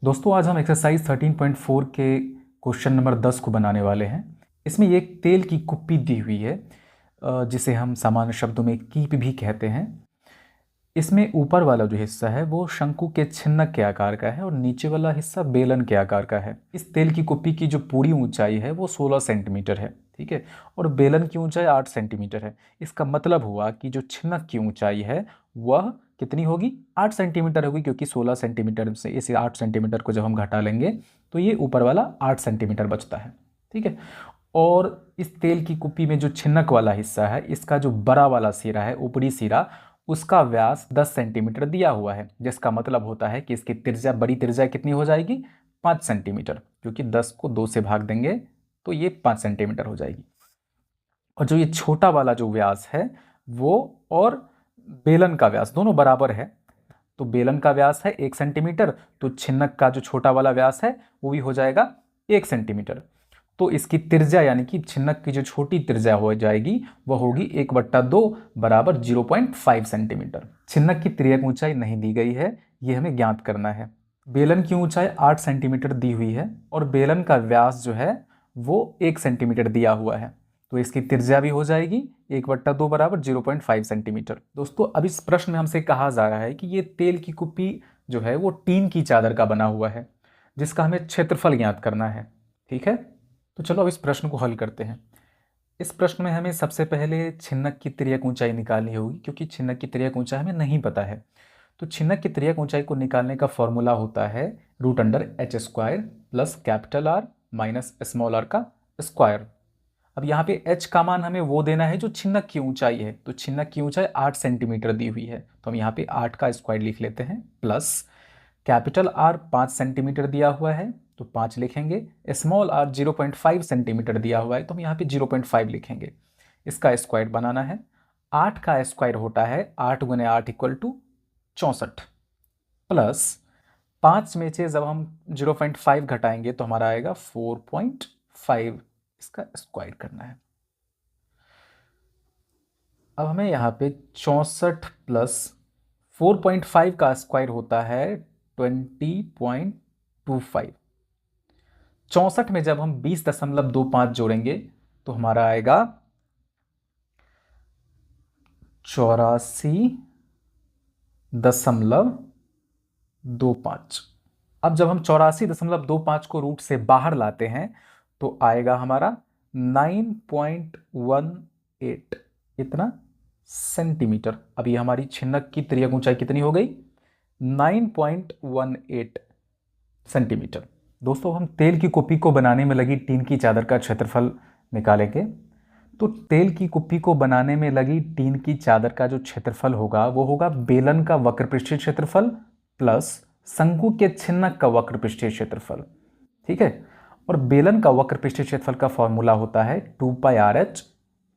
दोस्तों आज हम एक्सरसाइज 13.4 के क्वेश्चन नंबर 10 को बनाने वाले हैं। इसमें ये एक तेल की कुप्पी दी हुई है जिसे हम सामान्य शब्दों में कीप भी कहते हैं। इसमें ऊपर वाला जो हिस्सा है वो शंकु के छिन्नक के आकार का है और नीचे वाला हिस्सा बेलन के आकार का है। इस तेल की कुप्पी की जो पूरी ऊंचाई है वो 16 सेंटीमीटर है, ठीक है, और बेलन की ऊंचाई 8 सेंटीमीटर है। इसका मतलब हुआ कि जो छिन्नक की ऊंचाई है वह कितनी होगी, 8 सेंटीमीटर होगी, क्योंकि 16 सेंटीमीटर से इस 8 सेंटीमीटर को जब हम घटा लेंगे तो ये ऊपर वाला 8 सेंटीमीटर बचता है, ठीक है। और इस तेल की कुप्पी में जो छिन्नक वाला हिस्सा है, इसका जो बड़ा वाला सिरा है, ऊपरी सिरा, उसका व्यास 10 सेंटीमीटर दिया हुआ है, जिसका मतलब होता है कि इसकी त्रिज्या, बड़ी त्रिज्या कितनी हो जाएगी, 5 सेंटीमीटर, क्योंकि 10 को 2 से भाग देंगे तो ये 5 सेंटीमीटर हो जाएगी। और जो ये छोटा वाला जो व्यास है वो और बेलन का व्यास दोनों बराबर है, तो बेलन का व्यास है 1 सेंटीमीटर, तो छिन्नक का जो छोटा वाला व्यास है वो भी हो जाएगा 1 सेंटीमीटर। तो इसकी त्रिज्या यानी कि छिन्नक की जो छोटी त्रिज्या हो जाएगी वह होगी 1/2 बराबर 0.5 सेंटीमीटर। छिन्नक की तिर्यक ऊंचाई नहीं दी गई है, ये हमें ज्ञात करना है। बेलन की ऊंचाई 8 सेंटीमीटर दी हुई है और बेलन का व्यास जो है वो 1 सेंटीमीटर दिया हुआ है, तो इसकी त्रिज्या भी हो जाएगी 1/2 बराबर 0.5 सेंटीमीटर। दोस्तों अब इस प्रश्न में हमसे कहा जा रहा है कि ये तेल की कुप्पी जो है वो टीन की चादर का बना हुआ है, जिसका हमें क्षेत्रफल ज्ञात करना है, ठीक है। तो चलो अब इस प्रश्न को हल करते हैं। इस प्रश्न में हमें सबसे पहले छिन्नक की तिर्यक ऊंचाई निकालनी होगी, क्योंकि छिन्नक की तिर्यक ऊंचाई हमें नहीं पता है। तो छिन्नक की तिर्यक ऊंचाई को निकालने का फॉर्मूला होता है √h² plus capital R minus small r का स्क्वायर। अब यहाँ पे h का मान हमें वो देना है जो छिन्नक की ऊंचाई है, तो छिन्नक की ऊंचाई 8 सेंटीमीटर दी हुई है, तो हम यहाँ पे 8 का स्क्वायर लिख लेते हैं, प्लस कैपिटल R 5 सेंटीमीटर दिया हुआ है तो 5 लिखेंगे, स्मॉल r 0.5 सेंटीमीटर दिया हुआ है तो हम यहाँ पे 0.5 लिखेंगे। इसका स्क्वायर बनाना है, 8 का स्क्वायर होता है 8 गुने 8 इक्वल टू 64, प्लस 5 में से जब हम 0.5 घटाएंगे तो हमारा आएगा 4.5, इसका स्क्वायर करना है। अब हमें यहाँ पे 64 प्लस 4.5 का स्क्वायर होता है 20.25। 64 में जब हम 20.25 जोड़ेंगे तो हमारा आएगा 84.25। अब जब हम 84.25 को रूट से बाहर लाते हैं तो आएगा हमारा 9.18, इतना सेंटीमीटर। अब ये हमारी छिन्नक की तिर्यक ऊंचाई कितनी हो गई, 9.18 सेंटीमीटर। दोस्तों हम तेल की कुप्पी को बनाने में लगी टीन की चादर का क्षेत्रफल निकालेंगे। तो तेल की कुप्पी को बनाने में लगी टीन की चादर का जो क्षेत्रफल होगा वो होगा बेलन का वक्रपृष्ठीय क्षेत्रफल प्लस शंकु के छिन्नक का वक्रपृष्ठीय क्षेत्रफल, ठीक है। और बेलन का वक्रपृष्ठीय क्षेत्रफल का फॉर्मूला होता है 2πRH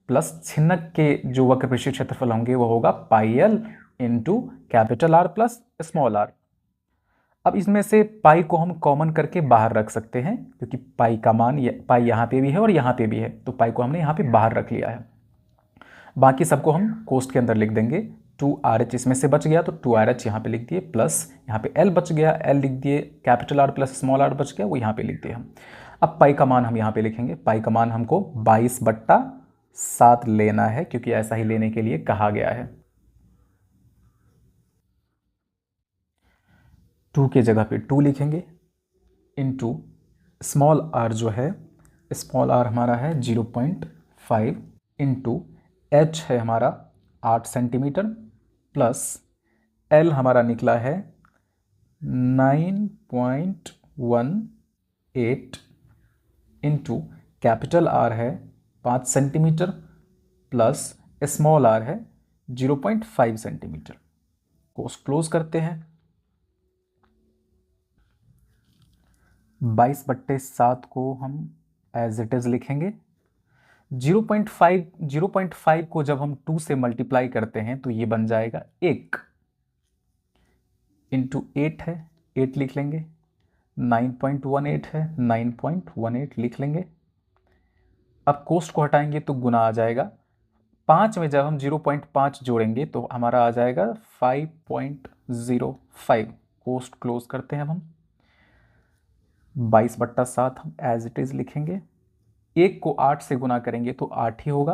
प्लस छिन्नक के जो वक्रपृष्ठीय क्षेत्रफल होंगे वो होगा πL into capital R plus small r। अब इसमें से पाई को हम कॉमन करके बाहर रख सकते हैं, क्योंकि पाई का मान पाई यहाँ पे भी है और यहाँ पे भी है, तो पाई को हमने यहाँ पे बाहर रख लिया है। बाकी सबको हम कोष्ठ के अंदर लिख देंगे। 2RH इसमें से बच गया तो 2RH यहाँ पे लिख दिए, प्लस यहाँ पे L बच गया, L लिख दिए, capital R plus small r बच गया, वो यहाँ पे लिख दिए हम। अब पाई का मान हम यहाँ पे लिखेंगे, पाई का मान हमको 22/7 लेना है, क्योंकि ऐसा ही लेने के लिए कहा गया है। 2 के जगह पे 2 लिखेंगे इंटू स्मॉल r जो है, स्मॉल r हमारा है 0.5 इंटू h है हमारा 8 सेंटीमीटर प्लस l हमारा निकला है 9.18 इंटू कैपिटल R है 5 सेंटीमीटर प्लस स्मॉल r है 0.5 सेंटीमीटर। को क्लोज करते हैं, 22/7 को हम एज इट इज लिखेंगे। 0.5 को जब हम 2 से मल्टीप्लाई करते हैं तो ये बन जाएगा 1 इंटू 8 है, 8 लिख लेंगे, 9.18 है, 9.18 लिख लेंगे। अब कोष्ठ को हटाएंगे तो गुना आ जाएगा, 5 में जब हम 0.5 जोड़ेंगे तो हमारा आ जाएगा 5.05। कोष्ठ क्लोज करते हैं अब हम, 22/7 हम एज इट इज़ लिखेंगे। 1 को 8 से गुना करेंगे तो 8 ही होगा,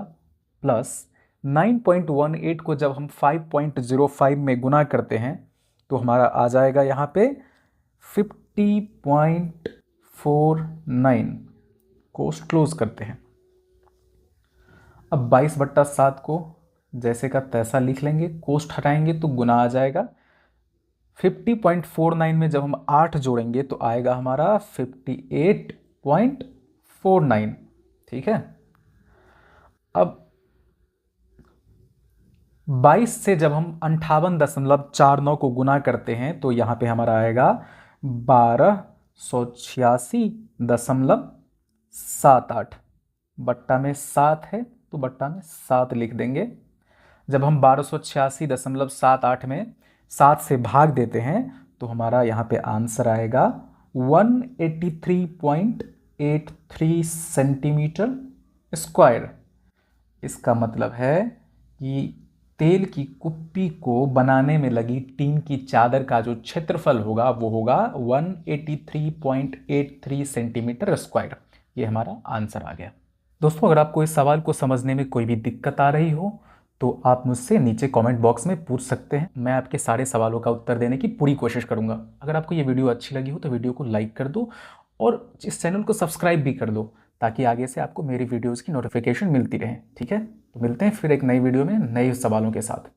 प्लस 9.18 को जब हम 5.05 में गुना करते हैं तो हमारा आ जाएगा यहाँ पे 50.49। कोस्ट क्लोज करते हैं। अब 22/7 को जैसे का तैसा लिख लेंगे, कोस्ट हटाएंगे तो गुना आ जाएगा। 50.49 में जब हम 8 जोड़ेंगे तो आएगा हमारा 58.49। ठीक है। अब 22 से जब हम 58.49 को गुना करते हैं तो यहाँ पे हमारा आएगा 1286.78। बट्टा में 7 है तो बट्टा में 7 लिख देंगे। जब हम 1286.78 में 7 से भाग देते हैं तो हमारा यहाँ पे आंसर आएगा 183.83 सेंटीमीटर स्क्वायर। इसका मतलब है कि तेल की कुप्पी को बनाने में लगी टीन की चादर का जो क्षेत्रफल होगा वो होगा 183.83 सेंटीमीटर स्क्वायर। ये हमारा आंसर आ गया। दोस्तों, अगर आपको इस सवाल को समझने में कोई भी दिक्कत आ रही हो तो आप मुझसे नीचे कमेंट बॉक्स में पूछ सकते हैं। मैं आपके सारे सवालों का उत्तर देने की पूरी कोशिश करूंगा। अगर आपको ये वीडियो अच्छी लगी हो तो वीडियो को लाइक कर दो और इस चैनल को सब्सक्राइब भी कर दो, ताकि आगे से आपको मेरी वीडियोज़ की नोटिफिकेशन मिलती रहे। ठीक है, तो मिलते हैं फिर एक नई वीडियो में नए सवालों के साथ।